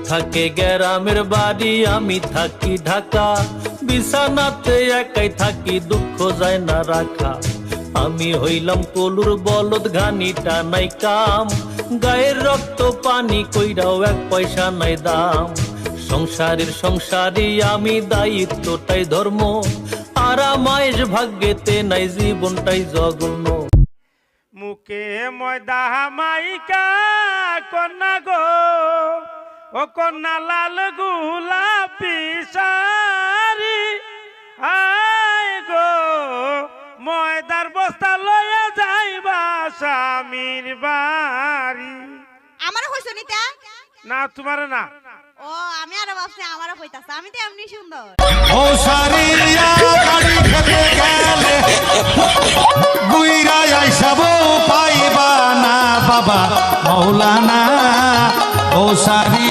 থাকে গ্রামের বাড়ি, আমি থাকি ঢাকা। বিছানাতে একাই থাকি, দুঃখ যায় না রাখা। আমি হইলাম কলুর বলদ, ঘানিটা নাই কাম। গায়ের রক্ত পানি কইরাও এক পয়সা নাই দাম। সংসারের সংসারী আমি, দায়িত্বটাই ধর্ম। আরামায়েশ ভাগ্যেতে নাই, জীবনটাই জঘন্য। মুখে ময়দা মাইকা কন্যা গো, ও কন্যা লাল গোলাপি শাড়ি। আয় গো ময়দার বস্তা লয়ে যাইবা স্বামীর বাড়ি। আমারও হইছে নিতা? না তোমার না। ও আমি আরো ভাবছি আমারও হইতাছে, আমি তো এমনি সুন্দর। ও সারিয়া গাড়ি খেতে গেলে গুইরা আইসাবো পাইবা না বাবা মৌলানা। ও সারি